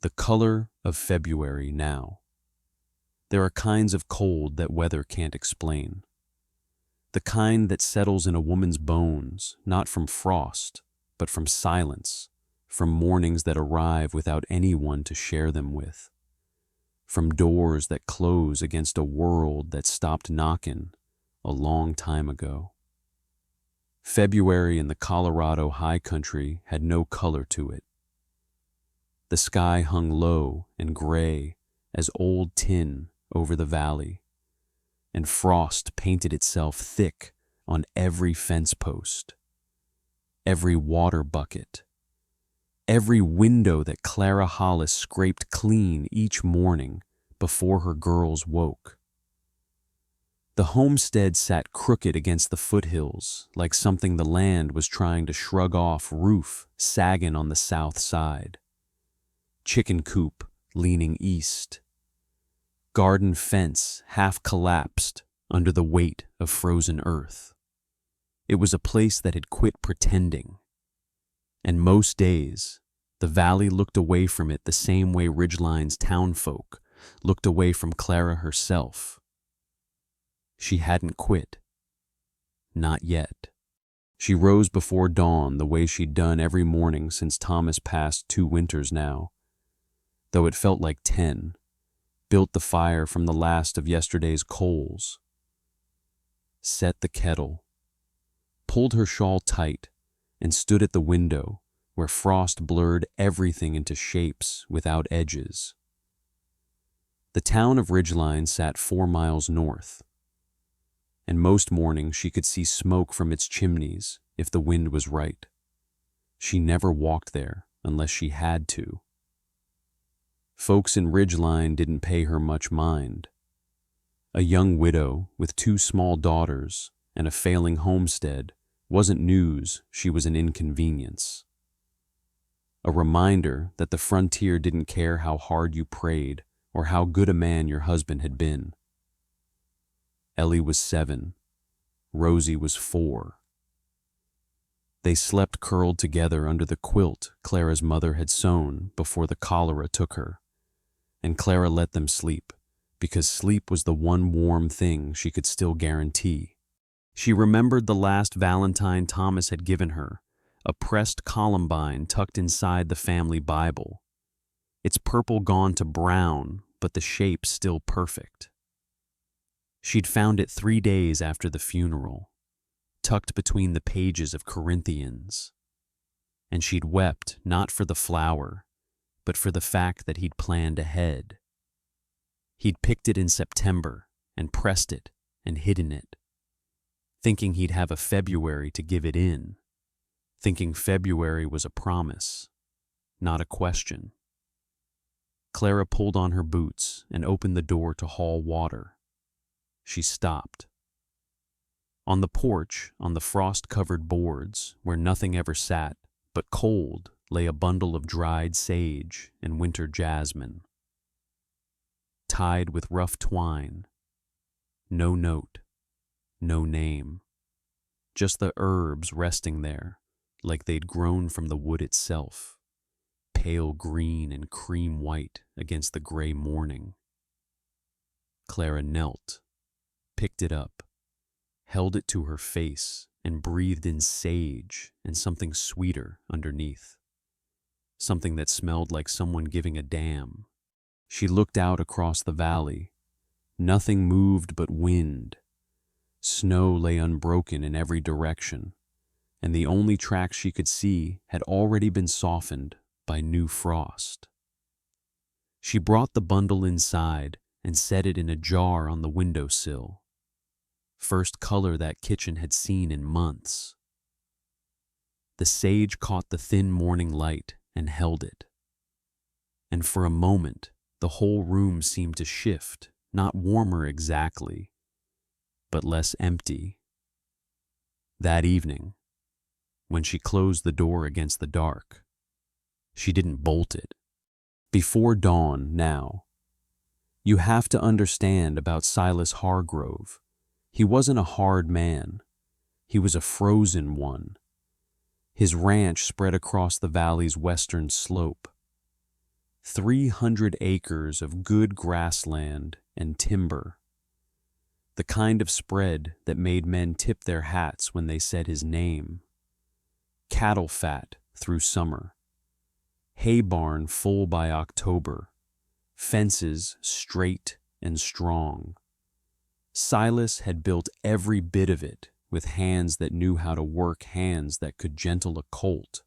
The color of February now. There are kinds of cold that weather can't explain. The kind that settles in a woman's bones, not from frost, but from silence, from mornings that arrive without anyone to share them with, from doors that close against a world that stopped knocking a long time ago. February in the Colorado high country had no color to it. The sky hung low and gray as old tin over the valley, and frost painted itself thick on every fence post, every water bucket, every window that Clara Hollis scraped clean each morning before her girls woke. The homestead sat crooked against the foothills like something the land was trying to shrug off, roof sagging on the south side. Chicken coop leaning east. Garden fence half collapsed under the weight of frozen earth. It was a place that had quit pretending. And most days, the valley looked away from it the same way Ridgeline's townfolk looked away from Clara herself. She hadn't quit. Not yet. She rose before dawn the way she'd done every morning since Thomas passed 2 winters now, though it felt like 10, built the fire from the last of yesterday's coals, set the kettle, pulled her shawl tight, and stood at the window where frost blurred everything into shapes without edges. The town of Ridgeline sat 4 miles north, and most mornings she could see smoke from its chimneys if the wind was right. She never walked there unless she had to. Folks in Ridgeline didn't pay her much mind. A young widow with 2 small daughters and a failing homestead wasn't news she was an inconvenience. A reminder that the frontier didn't care how hard you prayed or how good a man your husband had been. Ellie was 7. Rosie was 4. They slept curled together under the quilt Clara's mother had sewn before the cholera took her, and Clara let them sleep because sleep was the one warm thing she could still guarantee. She remembered the last Valentine Thomas had given her, a pressed columbine tucked inside the family Bible. Its purple gone to brown, but the shape still perfect. She'd found it 3 days after the funeral, tucked between the pages of Corinthians. And she'd wept not for the flower, but for the fact that he'd planned ahead. He'd picked it in September and pressed it and hidden it, thinking he'd have a February to give it in, thinking February was a promise, not a question. Clara pulled on her boots and opened the door to haul water. She stopped. On the porch, on the frost-covered boards, where nothing ever sat but cold, lay a bundle of dried sage and winter jasmine. Tied with rough twine. No note, no name. Just the herbs resting there, like they'd grown from the wood itself, pale green and cream white against the gray morning. Clara knelt, picked it up, held it to her face, and breathed in sage and something sweeter underneath. Something that smelled like someone giving a damn. She looked out across the valley. Nothing moved but wind. Snow lay unbroken in every direction, and the only tracks she could see had already been softened by new frost. She brought the bundle inside and set it in a jar on the windowsill. First color that kitchen had seen in months. The sage caught the thin morning light and held it. And for a moment, the whole room seemed to shift, not warmer exactly, but less empty. That evening, when she closed the door against the dark, she didn't bolt it. Before dawn now. You have to understand about Silas Hargrove. He wasn't a hard man. He was a frozen one. His ranch spread across the valley's western slope. 300 acres of good grassland and timber. The kind of spread that made men tip their hats when they said his name. Cattle fat through summer. Hay barn full by October. Fences straight and strong. Silas had built every bit of it with hands that knew how to work, hands that could gentle a colt,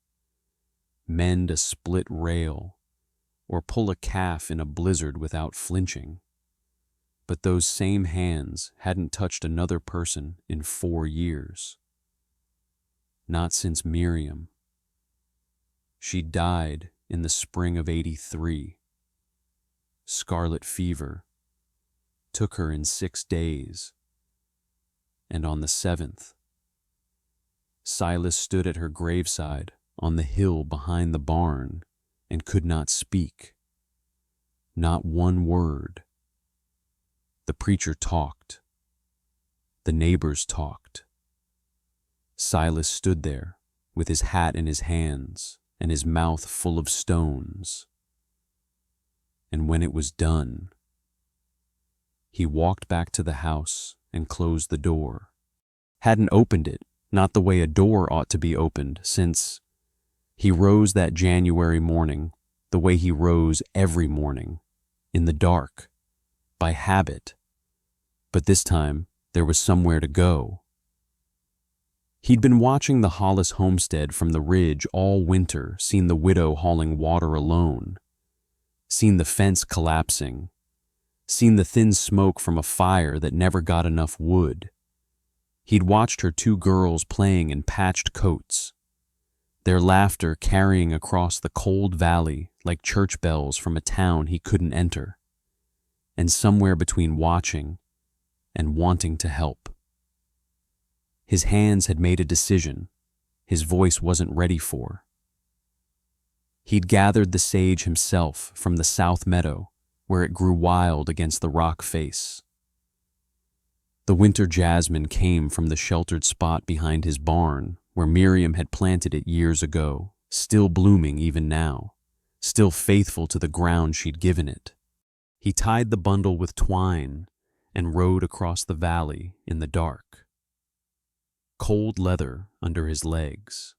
mend a split rail, or pull a calf in a blizzard without flinching. But those same hands hadn't touched another person in 4 years. Not since Miriam. She died in the spring of '83. Scarlet fever took her in 6 days, and on the 7th, Silas stood at her graveside on the hill behind the barn and could not speak. Not one word. The preacher talked. The neighbors talked. Silas stood there with his hat in his hands and his mouth full of stones. And when it was done, he walked back to the house and closed the door. Hadn't opened it, not the way a door ought to be opened, since he rose that January morning the way he rose every morning, in the dark, by habit. But this time there was somewhere to go. He'd been watching the Hollis homestead from the ridge all winter, seen the widow hauling water alone, seen the fence collapsing, seen the thin smoke from a fire that never got enough wood. He'd watched her 2 girls playing in patched coats, their laughter carrying across the cold valley like church bells from a town he couldn't enter, and somewhere between watching and wanting to help. His hands had made a decision his voice wasn't ready for. He'd gathered the sage himself from the south meadow, where it grew wild against the rock face. The winter jasmine came from the sheltered spot behind his barn, where Miriam had planted it years ago, still blooming even now, still faithful to the ground she'd given it. He tied the bundle with twine and rode across the valley in the dark. Cold leather under his legs.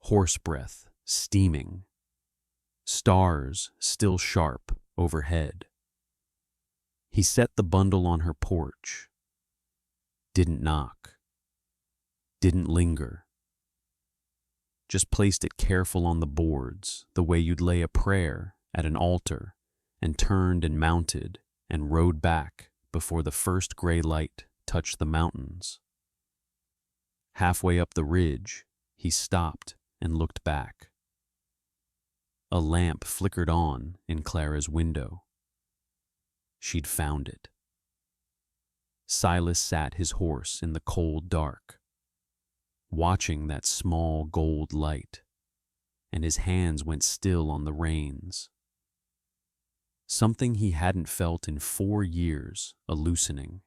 Horse breath steaming. Stars still sharp overhead. He set the bundle on her porch. Didn't knock. Didn't linger. Just placed it careful on the boards, the way you'd lay a prayer at an altar, and turned and mounted and rode back before the first gray light touched the mountains. Halfway up the ridge, he stopped and looked back. A lamp flickered on in Clara's window. She'd found it. Silas sat his horse in the cold dark, watching that small gold light, and his hands went still on the reins. Something he hadn't felt in 4 years, a loosening,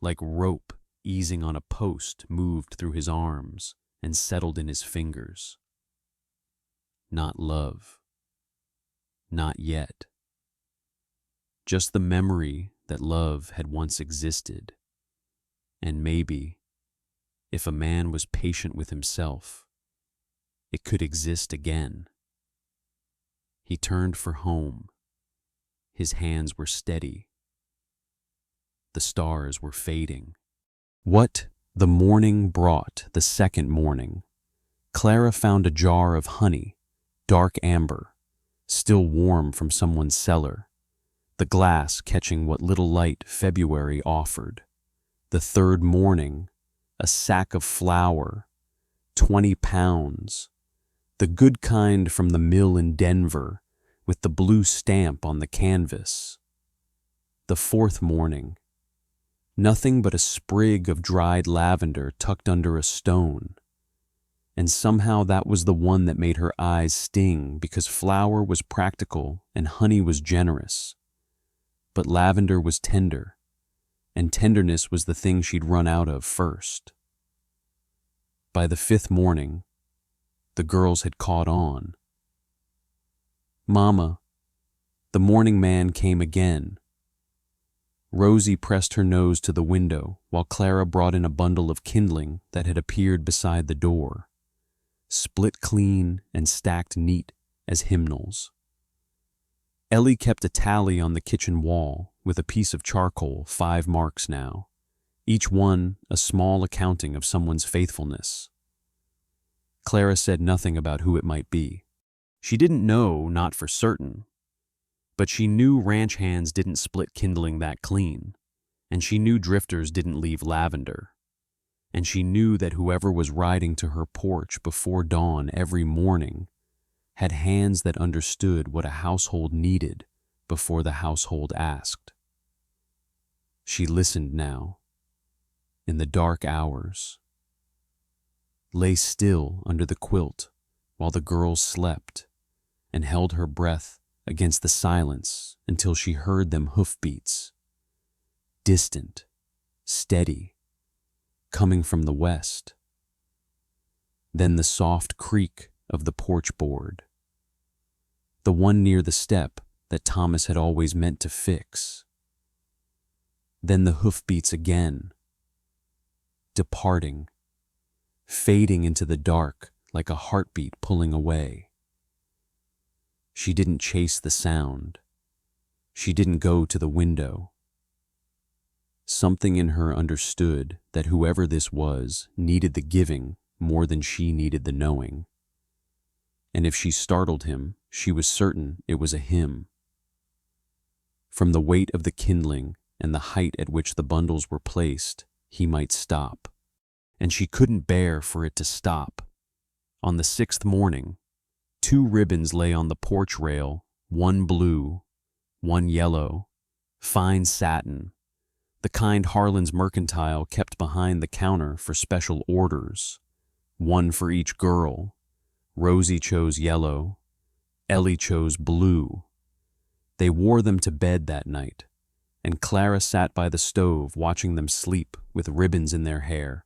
like rope easing on a post, moved through his arms and settled in his fingers. Not love. Not yet. Just the memory that love had once existed, and maybe, if a man was patient with himself, it could exist again. He turned for home. His hands were steady. The stars were fading. What the morning brought the second morning, Clara found a jar of honey, dark amber, still warm from someone's cellar, the glass catching what little light February offered. The third morning, a sack of flour, 20 pounds, the good kind from the mill in Denver, with the blue stamp on the canvas. The fourth morning, nothing but a sprig of dried lavender tucked under a stone. And somehow that was the one that made her eyes sting, because flour was practical and honey was generous. But lavender was tender, and tenderness was the thing she'd run out of first. By the 5th morning, the girls had caught on. Mama, the morning man came again. Rosie pressed her nose to the window while Clara brought in a bundle of kindling that had appeared beside the door, split clean and stacked neat as hymnals. Ellie kept a tally on the kitchen wall with a piece of charcoal, 5 marks now, each one a small accounting of someone's faithfulness. Clara said nothing about who it might be. She didn't know, not for certain, but she knew ranch hands didn't split kindling that clean, and she knew drifters didn't leave lavender, and she knew that whoever was riding to her porch before dawn every morning had hands that understood what a household needed before the household asked. She listened now, in the dark hours, lay still under the quilt while the girls slept, and held her breath against the silence until she heard them hoofbeats, distant, steady, coming from the west. Then the soft creak of the porch board, the one near the step that Thomas had always meant to fix. Then the hoofbeats again, departing, fading into the dark like a heartbeat pulling away. She didn't chase the sound. She didn't go to the window. Something in her understood that whoever this was needed the giving more than she needed the knowing. And if she startled him, she was certain it was a him. From the weight of the kindling and the height at which the bundles were placed, he might stop. And she couldn't bear for it to stop. On the 6th morning, 2 ribbons lay on the porch rail, one blue, one yellow, fine satin, the kind Harlan's Mercantile kept behind the counter for special orders, one for each girl. Rosie chose yellow, Ellie chose blue. They wore them to bed that night, and Clara sat by the stove watching them sleep with ribbons in their hair,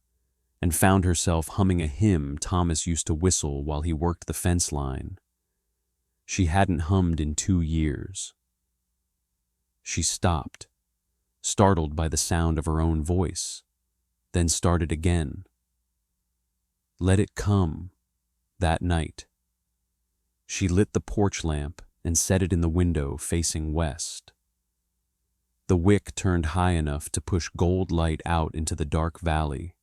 and found herself humming a hymn Thomas used to whistle while he worked the fence line. She hadn't hummed in 2 years. She stopped, startled by the sound of her own voice, then started again. Let it come, that night. She lit the porch lamp and set it in the window facing west. The wick turned high enough to push gold light out into the dark valley.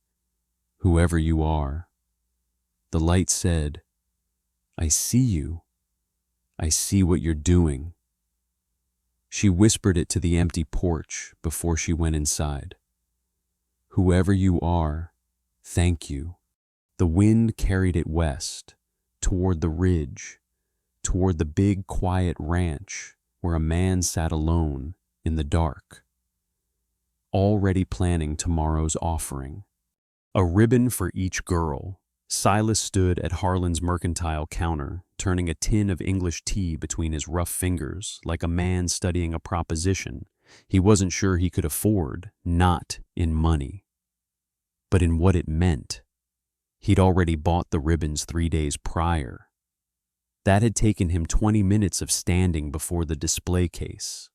Whoever you are. The light said, I see you. I see what you're doing. She whispered it to the empty porch before she went inside. Whoever you are, thank you. The wind carried it west, toward the ridge, toward the big quiet ranch where a man sat alone in the dark, already planning tomorrow's offering. A ribbon for each girl. Silas stood at Harlan's Mercantile counter, turning a tin of English tea between his rough fingers like a man studying a proposition he wasn't sure he could afford, not in money, but in what it meant. He'd already bought the ribbons 3 days prior. That had taken him 20 minutes of standing before the display case,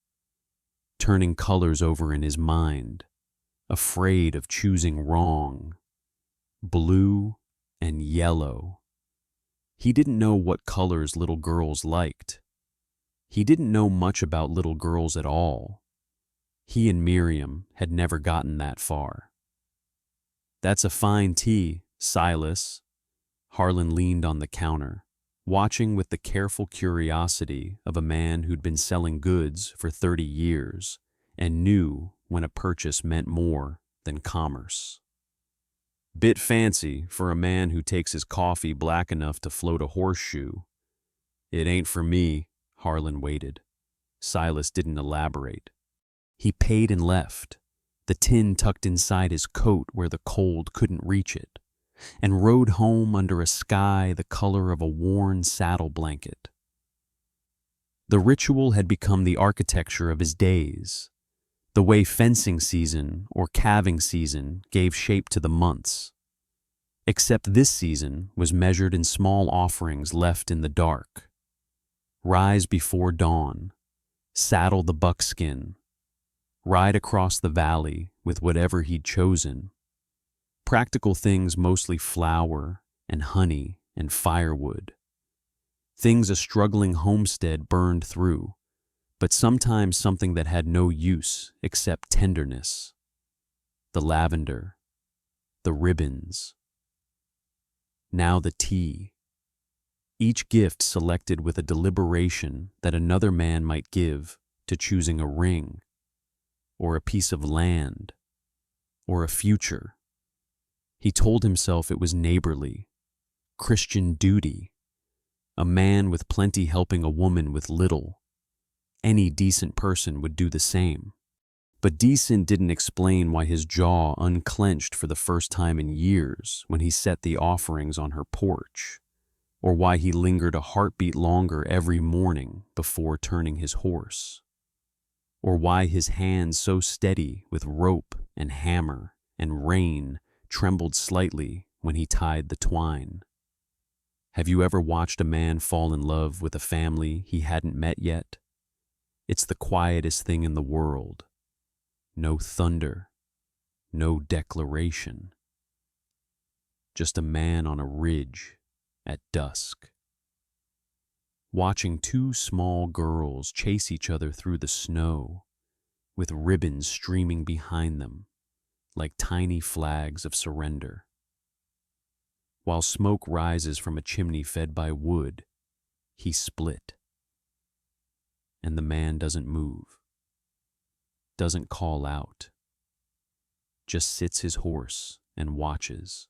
turning colors over in his mind, afraid of choosing wrong. Blue and yellow. He didn't know what colors little girls liked. He didn't know much about little girls at all. He and Miriam had never gotten that far. That's a fine tea, Silas. Harlan leaned on the counter, watching with the careful curiosity of a man who'd been selling goods for 30 years and knew when a purchase meant more than commerce. Bit fancy for a man who takes his coffee black enough to float a horseshoe. It ain't for me, Harlan waited. Silas didn't elaborate. He paid and left, the tin tucked inside his coat where the cold couldn't reach it, and rode home under a sky the color of a worn saddle blanket. The ritual had become the architecture of his days, the way fencing season or calving season gave shape to the months. Except this season was measured in small offerings left in the dark. Rise before dawn, saddle the buckskin, ride across the valley with whatever he'd chosen. Practical things, mostly flour and honey and firewood. Things a struggling homestead burned through, but sometimes something that had no use except tenderness. The lavender, the ribbons. Now the tea. Each gift selected with a deliberation that another man might give to choosing a ring, or a piece of land, or a future. He told himself it was neighborly, Christian duty, a man with plenty helping a woman with little. Any decent person would do the same. But decent didn't explain why his jaw unclenched for the first time in years when he set the offerings on her porch, or why he lingered a heartbeat longer every morning before turning his horse, or why his hands so steady with rope and hammer and rein trembled slightly when he tied the twine. Have you ever watched a man fall in love with a family he hadn't met yet? It's the quietest thing in the world. No thunder, no declaration. Just a man on a ridge at dusk, watching two small girls chase each other through the snow, with ribbons streaming behind them like tiny flags of surrender. While smoke rises from a chimney fed by wood, he split. And the man doesn't move, doesn't call out, just sits his horse and watches.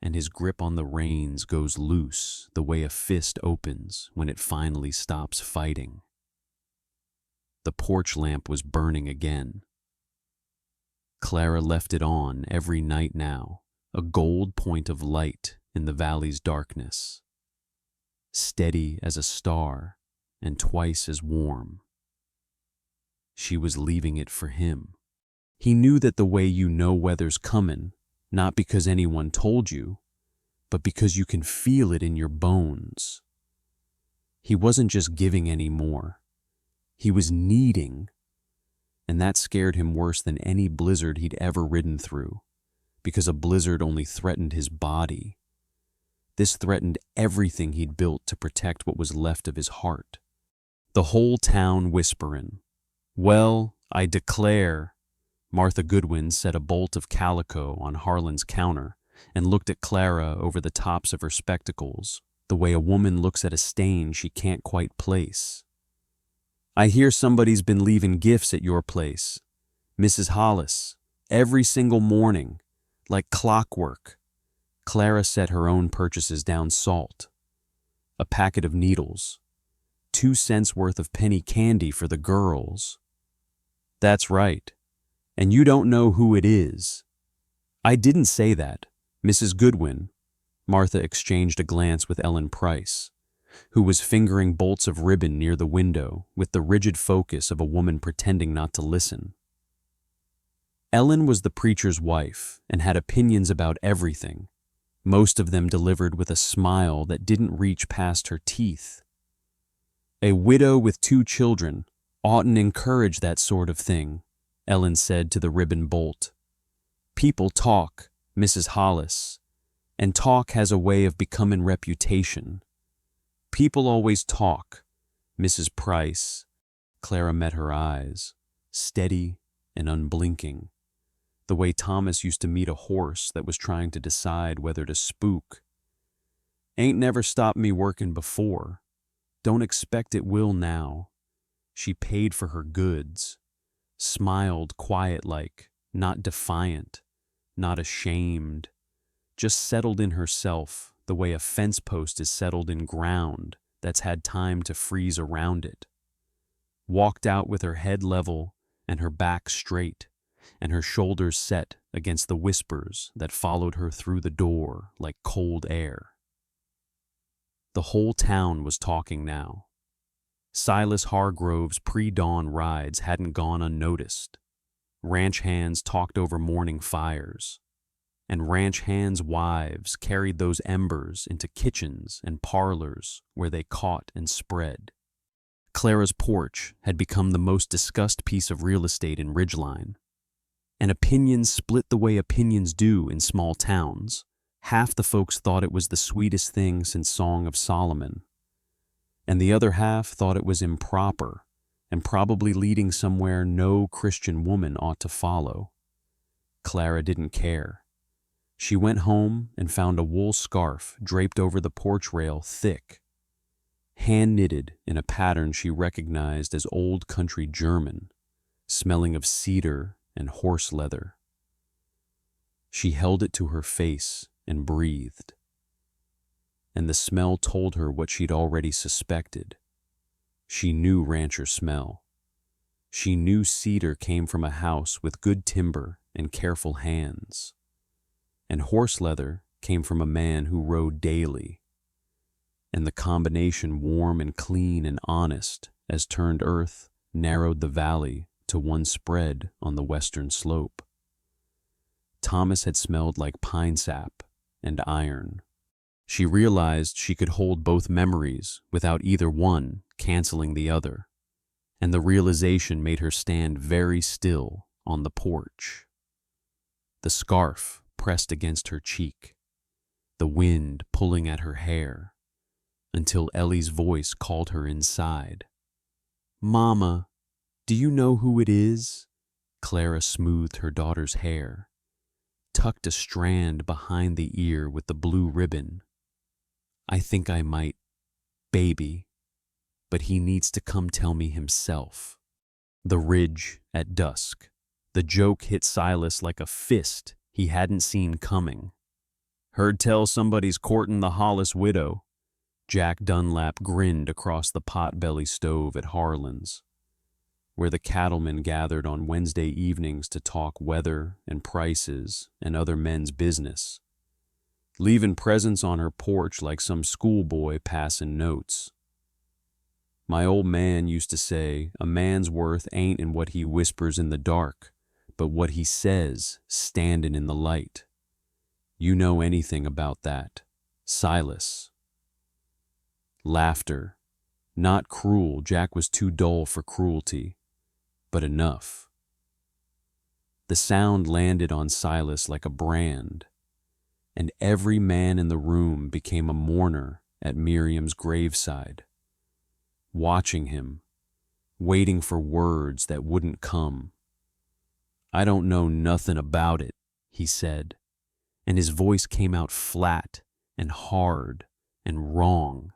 And his grip on the reins goes loose the way a fist opens when it finally stops fighting. The porch lamp was burning again. Clara left it on every night now, a gold point of light in the valley's darkness, steady as a star and twice as warm. She was leaving it for him. He knew that the way you know weather's comin', not because anyone told you, but because you can feel it in your bones. He wasn't just giving anymore. He was needing. And that scared him worse than any blizzard he'd ever ridden through, because a blizzard only threatened his body. This threatened everything he'd built to protect what was left of his heart. The whole town whisperin'. Well, I declare, Martha Goodwin set a bolt of calico on Harlan's counter and looked at Clara over the tops of her spectacles, the way a woman looks at a stain she can't quite place. I hear somebody's been leaving gifts at your place, Mrs. Hollis, every single morning, like clockwork. Clara set her own purchases down: salt, a packet of needles, 2 cents worth of penny candy for the girls. That's right. And you don't know who it is. I didn't say that, Mrs. Goodwin. Martha exchanged a glance with Ellen Price, who was fingering bolts of ribbon near the window with the rigid focus of a woman pretending not to listen. Ellen was the preacher's wife and had opinions about everything, most of them delivered with a smile that didn't reach past her teeth. A widow with 2 children oughtn't encourage that sort of thing, Ellen said to the ribbon bolt. People talk, Mrs. Hollis, and talk has a way of becoming reputation. People always talk, Mrs. Price. Clara met her eyes, steady and unblinking, the way Thomas used to meet a horse that was trying to decide whether to spook. Ain't never stopped me working before. Don't expect it will now. She paid for her goods, smiled quiet-like, not defiant, not ashamed, just settled in herself the way a fence post is settled in ground that's had time to freeze around it. Walked out with her head level and her back straight, and her shoulders set against the whispers that followed her through the door like cold air. The whole town was talking now. Silas Hargrove's pre-dawn rides hadn't gone unnoticed. Ranch hands talked over morning fires, and ranch hands' wives carried those embers into kitchens and parlors where they caught and spread. Clara's porch had become the most discussed piece of real estate in Ridgeline, and opinions split the way opinions do in small towns. Half the folks thought it was the sweetest thing since Song of Solomon, and the other half thought it was improper and probably leading somewhere no Christian woman ought to follow. Clara didn't care. She went home and found a wool scarf draped over the porch rail, thick, hand-knitted in a pattern she recognized as old country German, smelling of cedar and horse leather. She held it to her face and breathed, and the smell told her what she'd already suspected. She knew rancher smell. She knew cedar came from a house with good timber and careful hands, and horse leather came from a man who rode daily, and the combination, warm and clean and honest as turned earth, narrowed the valley to one spread on the western slope. Thomas had smelled like pine sap and iron. She realized she could hold both memories without either one canceling the other, and the realization made her stand very still on the porch. The scarf pressed against her cheek, the wind pulling at her hair, until Ellie's voice called her inside. "Mama, do you know who it is?" Clara smoothed her daughter's hair, tucked a strand behind the ear with the blue ribbon. "I think I might, baby, but he needs to come tell me himself." The ridge at dusk. The joke hit Silas like a fist he hadn't seen coming. "Heard tell somebody's courtin' the Hollis widow." Jack Dunlap grinned across the pot-belly stove at Harlan's, where the cattlemen gathered on Wednesday evenings to talk weather and prices and other men's business, leaving presents on her porch like some schoolboy passing notes. "My old man used to say, a man's worth ain't in what he whispers in the dark, but what he says standin' in the light. You know anything about that, Silas?" Laughter. Not cruel, Jack was too dull for cruelty, but enough. The sound landed on Silas like a brand, and every man in the room became a mourner at Miriam's graveside, watching him, waiting for words that wouldn't come. "I don't know nothing about it," he said, and his voice came out flat and hard and wrong.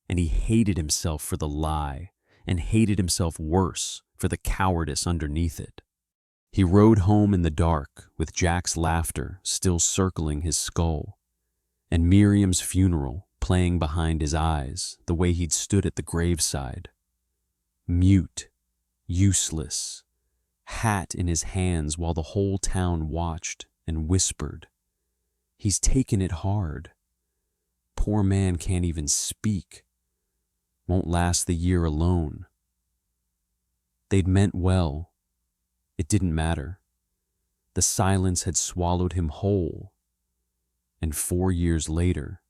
And he hated himself for the lie, and hated himself worse for the cowardice underneath it. He rode home in the dark with Jack's laughter still circling his skull, and Miriam's funeral playing behind his eyes the way he'd stood at the graveside. Mute, useless, hat in his hands while the whole town watched and whispered, "He's taken it hard. Poor man can't even speak. Won't last the year alone." They'd meant well. It didn't matter. The silence had swallowed him whole, and 4 years later,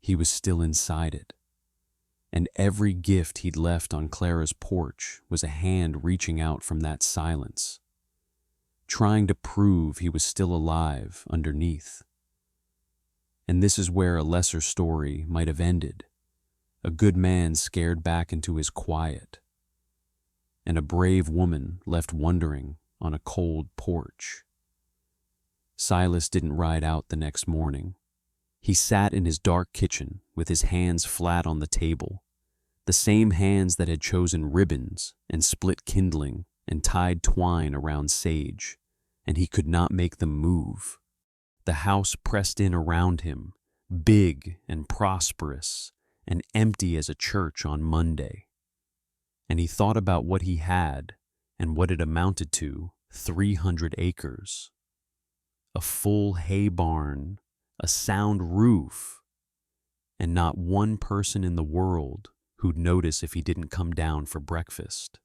he was still inside it. And every gift he'd left on Clara's porch was a hand reaching out from that silence, trying to prove he was still alive underneath. And this is where a lesser story might have ended. A good man scared back into his quiet, and a brave woman left wondering on a cold porch. Silas didn't ride out the next morning. He sat in his dark kitchen with his hands flat on the table, the same hands that had chosen ribbons and split kindling and tied twine around sage, and he could not make them move. The house pressed in around him, big and prosperous, and empty as a church on Monday. And he thought about what he had and what it amounted to, 300 acres. A full hay barn, a sound roof, and not one person in the world who'd notice if he didn't come down for breakfast.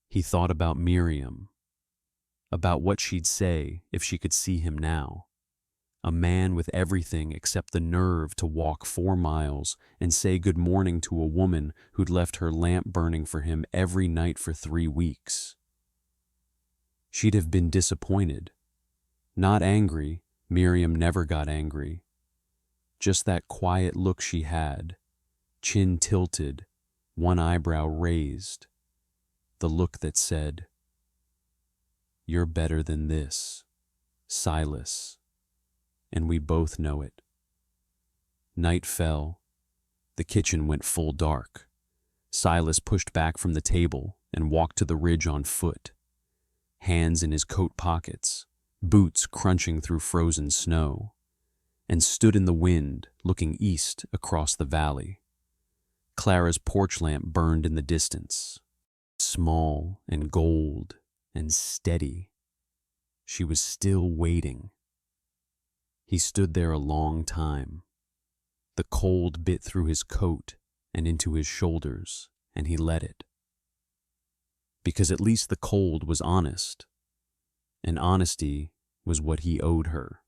He thought about Miriam. about what she'd say if she could see him now. A man with everything except the nerve to walk 4 miles and say good morning to a woman who'd left her lamp burning for him every night for 3 weeks. She'd have been disappointed. Not angry, Miriam never got angry. Just that quiet look she had, chin tilted, one eyebrow raised. The look that said, "You're better than this, Silas, and we both know it." Night fell. The kitchen went full dark. Silas pushed back from the table and walked to the ridge on foot, hands in his coat pockets, boots crunching through frozen snow, and stood in the wind looking east across the valley. Clara's porch lamp burned in the distance, small and gold and steady. She was still waiting. He stood there a long time. The cold bit through his coat and into his shoulders, and he let it. Because at least the cold was honest, and honesty was what he owed her.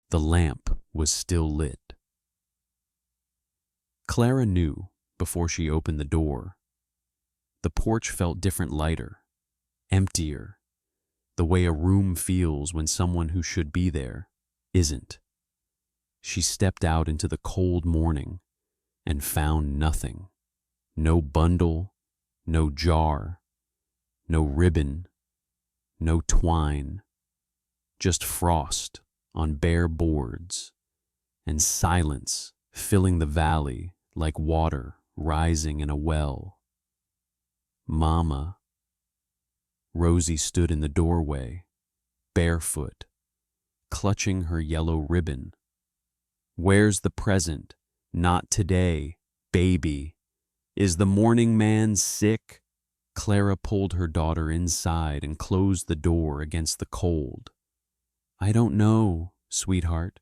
The lamp was still lit. Clara knew before she opened the door. The porch felt different, lighter, emptier, the way a room feels when someone who should be there isn't. She stepped out into the cold morning and found nothing. No bundle, no jar, no ribbon, no twine, just frost on bare boards and silence filling the valley like water rising in a well. "Mama." Rosie stood in the doorway, barefoot, clutching her yellow ribbon. "Where's the present? Not today, baby. Is the morning man sick?" Clara pulled her daughter inside and closed the door against the cold. "I don't know, sweetheart.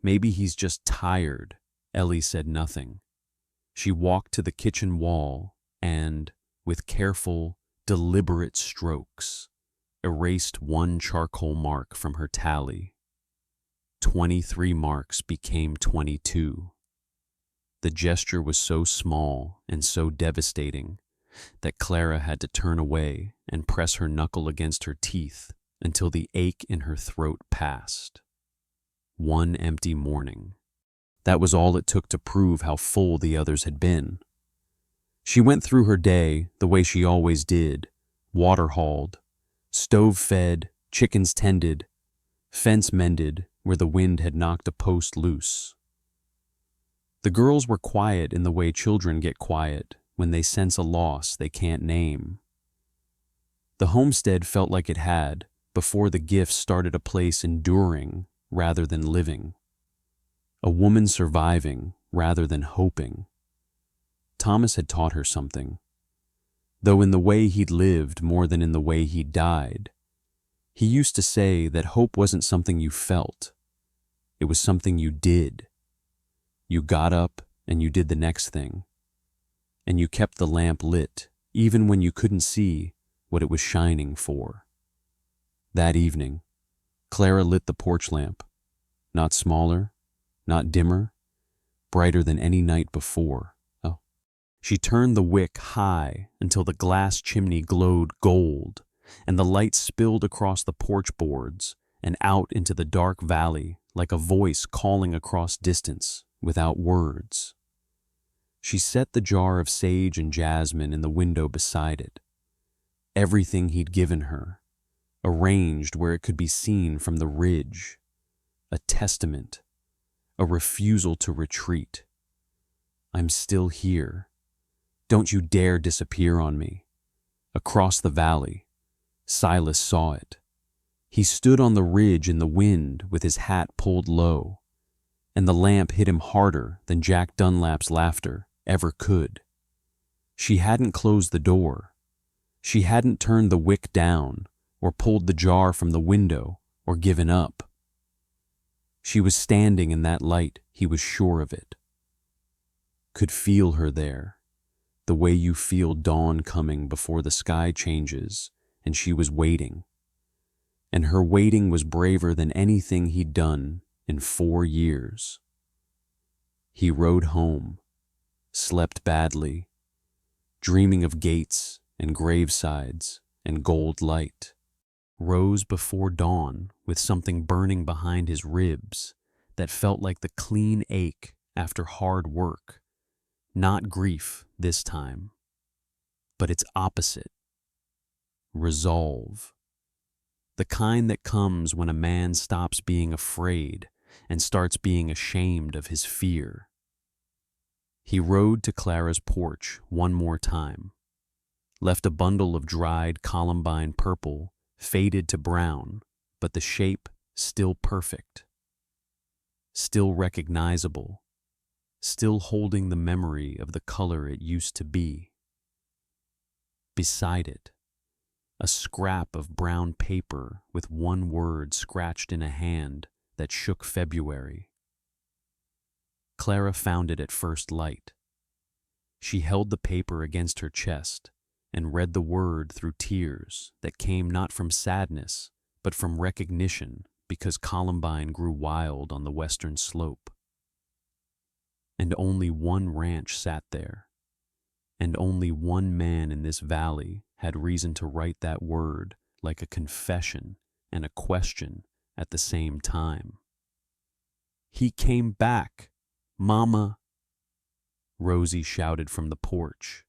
Maybe he's just tired." Ellie said nothing. She walked to the kitchen wall and, with careful, deliberate strokes, erased 1 charcoal mark from her tally. 23 marks became 22. The gesture was so small and so devastating that Clara had to turn away and press her knuckle against her teeth until the ache in her throat passed. 1 empty morning. That was all it took to prove how full the others had been. She went through her day the way she always did, water hauled, stove fed, chickens tended, fence mended where the wind had knocked a post loose. The girls were quiet in the way children get quiet when they sense a loss they can't name. The homestead felt like it had, before the gifts started, a place enduring rather than living. A woman surviving rather than hoping. Thomas had taught her something, though in the way he'd lived more than in the way he'd died. He used to say that hope wasn't something you felt. It was something you did. You got up and you did the next thing. And you kept the lamp lit even when you couldn't see what it was shining for. That evening, Clara lit the porch lamp, not smaller, not dimmer, brighter than any night before. She turned the wick high until the glass chimney glowed gold, and the light spilled across the porch boards and out into the dark valley like a voice calling across distance without words. She set the jar of sage and jasmine in the window beside it. Everything he'd given her, arranged where it could be seen from the ridge. A testament, a refusal to retreat. "I'm still here. Don't you dare disappear on me." Across the valley, Silas saw it. He stood on the ridge in the wind with his hat pulled low, and the lamp hit him harder than Jack Dunlap's laughter ever could. She hadn't closed the door. She hadn't turned the wick down or pulled the jar from the window or given up. She was standing in that light, he was sure of it. Could feel her there, the way you feel dawn coming before the sky changes, and she was waiting. and her waiting was braver than anything he'd done in 4 years. He rode home, slept badly, dreaming of gates and gravesides and gold light, rose before dawn with something burning behind his ribs that felt like the clean ache after hard work, not grief this time, but its opposite, resolve. The kind that comes when a man stops being afraid and starts being ashamed of his fear. He rode to Clara's porch one more time, left a bundle of dried columbine purple, faded to brown, but the shape still perfect, still recognizable, still holding the memory of the color it used to be. Beside it, a scrap of brown paper with one word scratched in a hand that shook February. Clara found it at first light. She held the paper against her chest and read the word through tears that came not from sadness, but from recognition, because columbine grew wild on the western slope. And only one ranch sat there, and only one man in this valley had reason to write that word like a confession and a question at the same time. "He came back, Mama," Rosie shouted from the porch.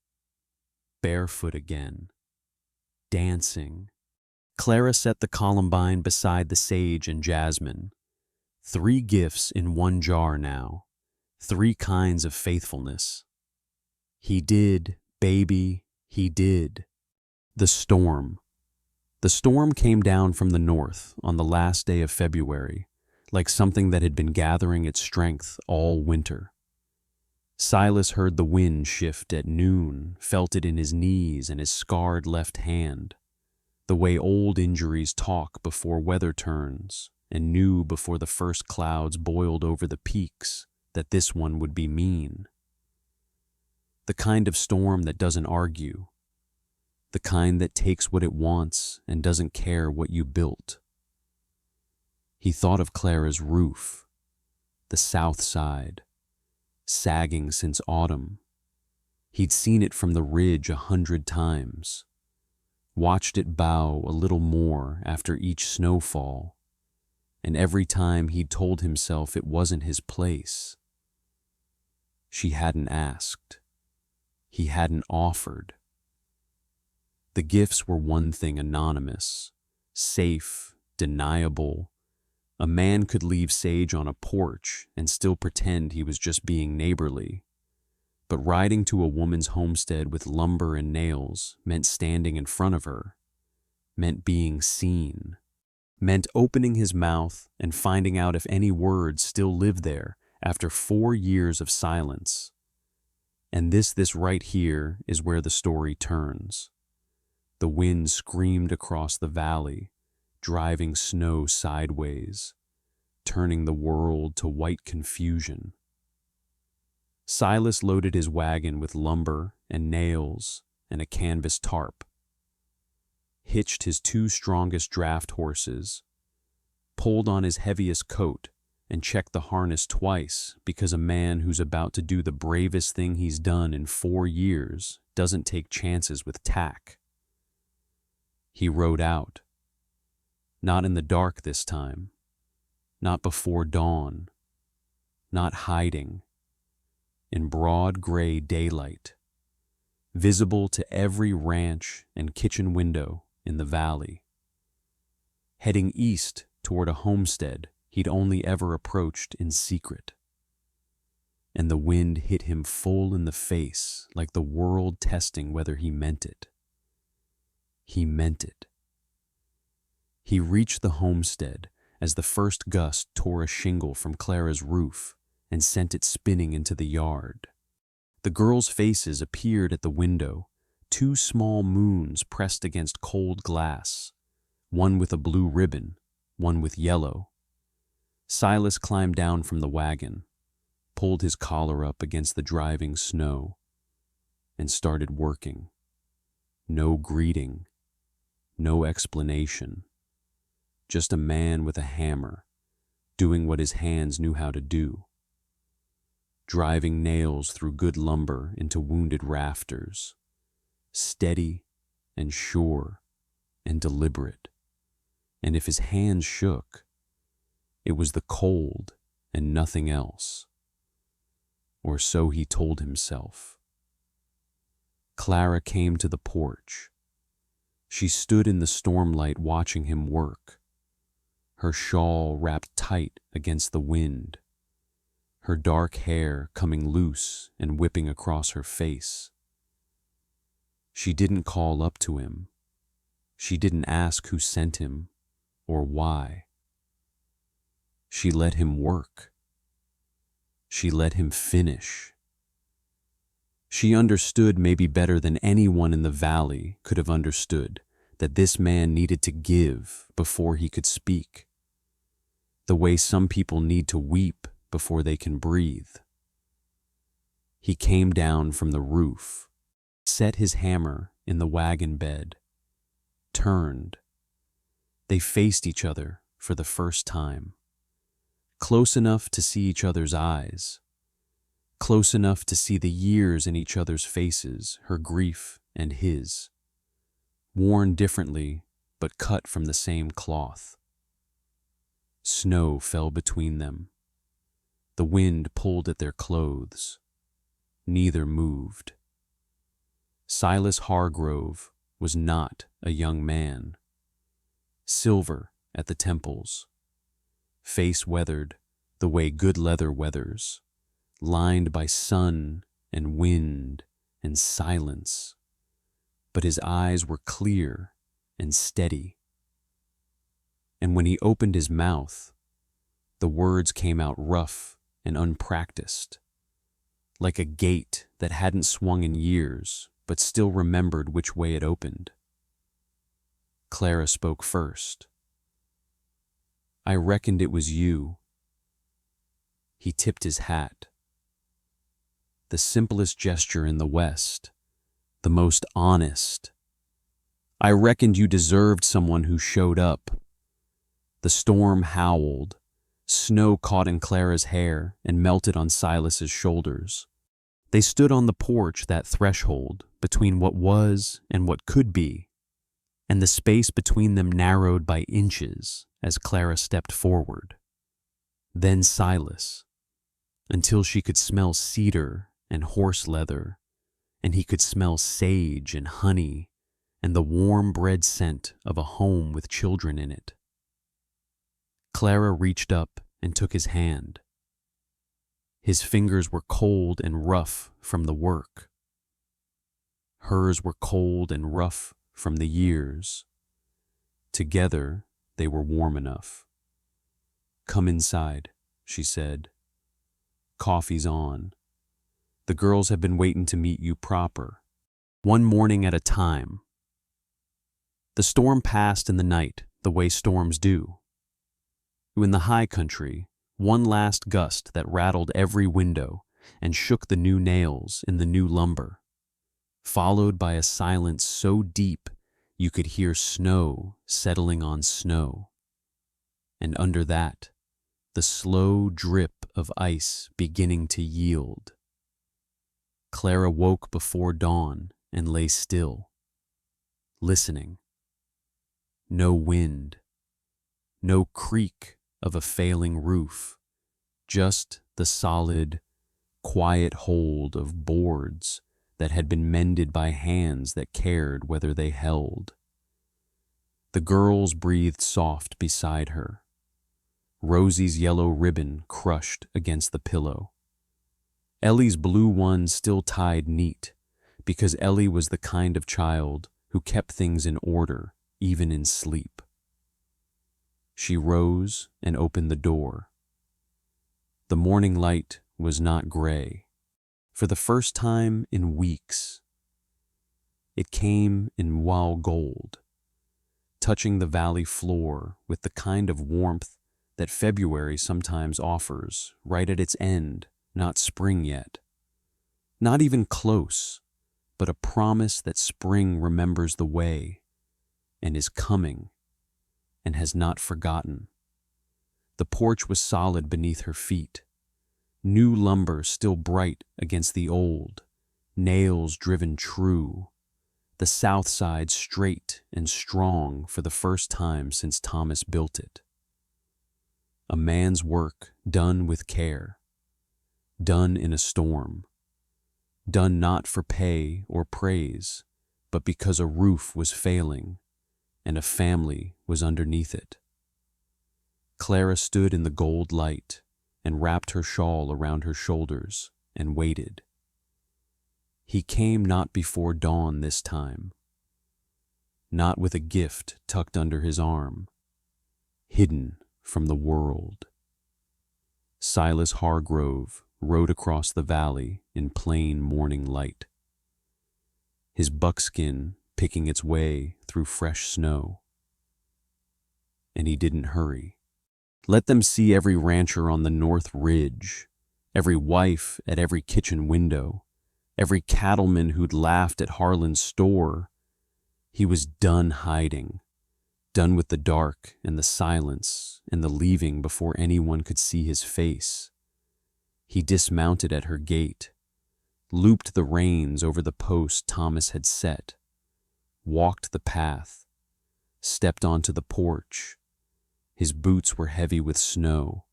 Barefoot again, dancing. Clara set the columbine beside the sage and jasmine. 3 gifts in one jar now, 3 kinds of faithfulness. He did, baby, he did. The storm. The storm came down from the north on the last day of February, like something that had been gathering its strength all winter. Silas heard the wind shift at noon, felt it in his knees and his scarred left hand, the way old injuries talk before weather turns, and knew before the first clouds boiled over the peaks that this one would be mean. The kind of storm that doesn't argue, the kind that takes what it wants and doesn't care what you built. He thought of Clara's roof, the south side, sagging since autumn. He'd seen it from the ridge 100 times, watched it bow a little more after each snowfall, and every time he'd told himself it wasn't his place. She hadn't asked. He hadn't offered. The gifts were one thing anonymous, safe, deniable. A man could leave sage on a porch and still pretend he was just being neighborly. But riding to a woman's homestead with lumber and nails meant standing in front of her, meant being seen, meant opening his mouth and finding out if any words still lived there after 4 years of silence. And this right here is where the story turns. The wind screamed across the valley, driving snow sideways, turning the world to white confusion. Silas loaded his wagon with lumber and nails and a canvas tarp, hitched his 2 strongest draft horses, pulled on his heaviest coat, and checked the harness twice because a man who's about to do the bravest thing he's done in 4 years doesn't take chances with tack. He rode out. Not in the dark this time, not before dawn, not hiding, in broad gray daylight, visible to every ranch and kitchen window in the valley, heading east toward a homestead he'd only ever approached in secret. And the wind hit him full in the face like the world testing whether he meant it. He meant it. He reached the homestead as the first gust tore a shingle from Clara's roof and sent it spinning into the yard. The girls' faces appeared at the window, 2 small moons pressed against cold glass, one with a blue ribbon, one with yellow. Silas climbed down from the wagon, pulled his collar up against the driving snow, and started working. No greeting, no explanation, just a man with a hammer, doing what his hands knew how to do, driving nails through good lumber into wounded rafters, steady and sure and deliberate. And if his hands shook, it was the cold and nothing else. Or so he told himself. Clara came to the porch. She stood in the stormlight watching him work, her shawl wrapped tight against the wind, her dark hair coming loose and whipping across her face. She didn't call up to him. She didn't ask who sent him or why. She let him work. She let him finish. She understood maybe better than anyone in the valley could have understood that this man needed to give before he could speak, the way some people need to weep before they can breathe. He came down from the roof, set his hammer in the wagon bed, turned. They faced each other for the first time, close enough to see each other's eyes, close enough to see the years in each other's faces, her grief and his, worn differently but cut from the same cloth. Snow fell between them. The wind pulled at their clothes. Neither moved. Silas Hargrove was not a young man. Silver at the temples, face weathered the way good leather weathers, lined by sun and wind and silence, but his eyes were clear and steady. And when he opened his mouth, the words came out rough and unpracticed, like a gate that hadn't swung in years but still remembered which way it opened. Clara spoke first. "I reckoned it was you." He tipped his hat. The simplest gesture in the West, the most honest. "I reckoned you deserved someone who showed up." The storm howled. Snow caught in Clara's hair and melted on Silas's shoulders. They stood on the porch, that threshold between what was and what could be, and the space between them narrowed by inches as Clara stepped forward. Then Silas, until she could smell cedar and horse leather, and he could smell sage and honey and the warm bread scent of a home with children in it. Clara reached up and took his hand. His fingers were cold and rough from the work. Hers were cold and rough from the years. Together, they were warm enough. "Come inside," she said. "Coffee's on. The girls have been waiting to meet you proper, one morning at a time." The storm passed in the night, the way storms do. In the high country, one last gust that rattled every window and shook the new nails in the new lumber, followed by a silence so deep you could hear snow settling on snow, and under that, the slow drip of ice beginning to yield. Clara woke before dawn and lay still, listening. No wind, no creak of a failing roof, just the solid, quiet hold of boards that had been mended by hands that cared whether they held. The girls breathed soft beside her, Rosie's yellow ribbon crushed against the pillow. Ellie's blue one still tied neat, because Ellie was the kind of child who kept things in order even in sleep. She rose and opened the door. The morning light was not gray. For the first time in weeks, it came in wall gold, touching the valley floor with the kind of warmth that February sometimes offers, right at its end, not spring yet. Not even close, but a promise that spring remembers the way and is coming, and has not forgotten. The porch was solid beneath her feet, new lumber still bright against the old, nails driven true, the south side straight and strong for the first time since Thomas built it. A man's work done with care, done in a storm, done not for pay or praise, but because a roof was failing and a family was underneath it. Clara stood in the gold light and wrapped her shawl around her shoulders and waited. He came not before dawn this time, not with a gift tucked under his arm, hidden from the world. Silas Hargrove rode across the valley in plain morning light, his buckskin picking its way through fresh snow. And he didn't hurry. Let them see every rancher on the North Ridge, every wife at every kitchen window, every cattleman who'd laughed at Harlan's store. He was done hiding, done with the dark and the silence and the leaving before anyone could see his face. He dismounted at her gate, looped the reins over the post Thomas had set, walked the path, stepped onto the porch. His boots were heavy with snow.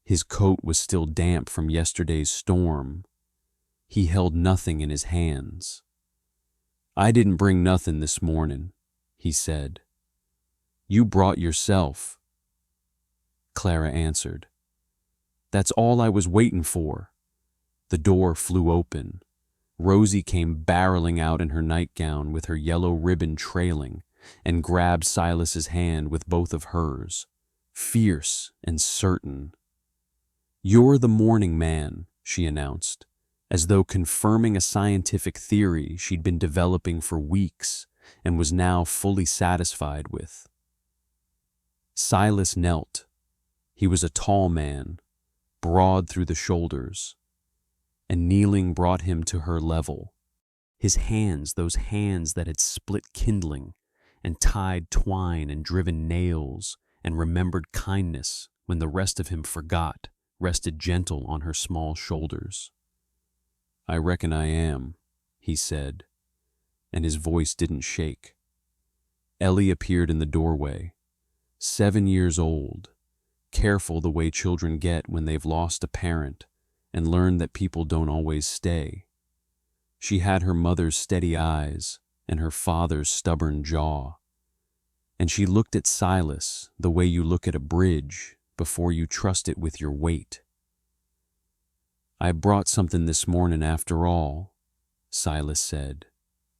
His coat was still damp from yesterday's storm. He held nothing in his hands. "I didn't bring nothing this morning," he said. "You brought yourself," Clara answered. "That's all I was waiting for." The door flew open. Rosie came barreling out in her nightgown with her yellow ribbon trailing and grabbed Silas's hand with both of hers, fierce and certain. "You're the morning man," she announced, as though confirming a scientific theory she'd been developing for weeks and was now fully satisfied with. Silas knelt. He was a tall man, broad through the shoulders, and kneeling brought him to her level. His hands, those hands that had split kindling and tied twine and driven nails and remembered kindness when the rest of him forgot, rested gentle on her small shoulders. "I reckon I am," he said, and his voice didn't shake. Ellie appeared in the doorway, 7 years old, careful the way children get when they've lost a parent and learn that people don't always stay. She had her mother's steady eyes and her father's stubborn jaw, and she looked at Silas the way you look at a bridge before you trust it with your weight. "I brought something this morning after all," Silas said,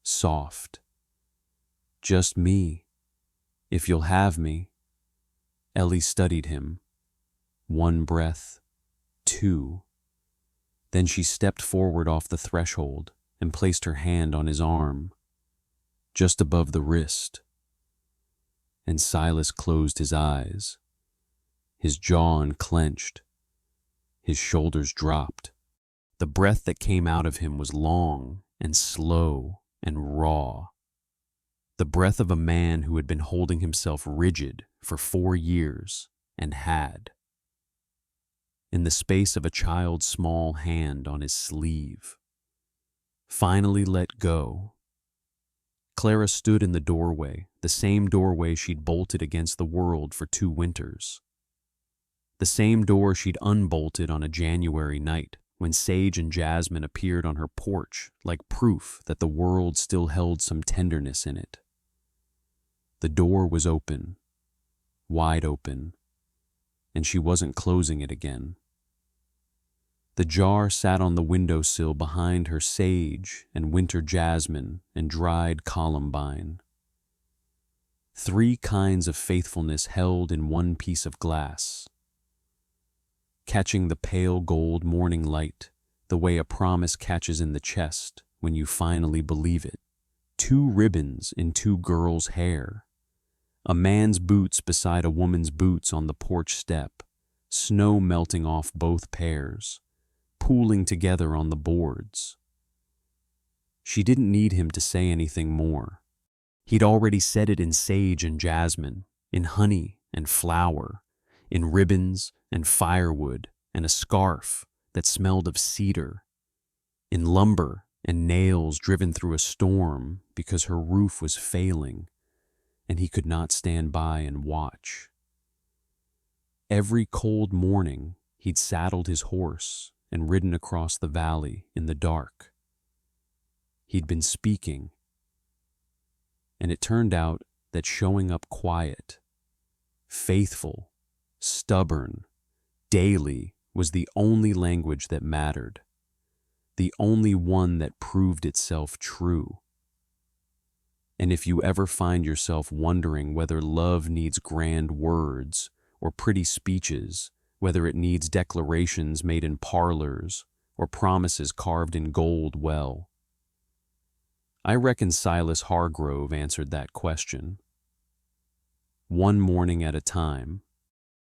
soft. "Just me, if you'll have me." Ellie studied him. 1 breath, 2. Then she stepped forward off the threshold and placed her hand on his arm, just above the wrist. And Silas closed his eyes. His jaw unclenched. His shoulders dropped. The breath that came out of him was long and slow and raw. The breath of a man who had been holding himself rigid for 4 years and had. In the space of a child's small hand on his sleeve. Finally let go. Clara stood in the doorway, the same doorway she'd bolted against the world for 2 winters. The same door she'd unbolted on a January night when sage and jasmine appeared on her porch like proof that the world still held some tenderness in it. The door was open, wide open, and she wasn't closing it again. The jar sat on the windowsill behind her sage and winter jasmine and dried columbine. 3 kinds of faithfulness held in one piece of glass. Catching the pale gold morning light, the way a promise catches in the chest when you finally believe it. 2 ribbons in 2 girls' hair. A man's boots beside a woman's boots on the porch step, snow melting off both pairs, pooling together on the boards. She didn't need him to say anything more. He'd already said it in sage and jasmine, in honey and flour, in ribbons and firewood and a scarf that smelled of cedar, in lumber and nails driven through a storm because her roof was failing and he could not stand by and watch. Every cold morning, he'd saddled his horse and ridden across the valley in the dark. He'd been speaking, and it turned out that showing up quiet, faithful, stubborn, daily was the only language that mattered, the only one that proved itself true. And if you ever find yourself wondering whether love needs grand words or pretty speeches, whether it needs declarations made in parlors or promises carved in gold, well, I reckon Silas Hargrove answered that question. One morning at a time,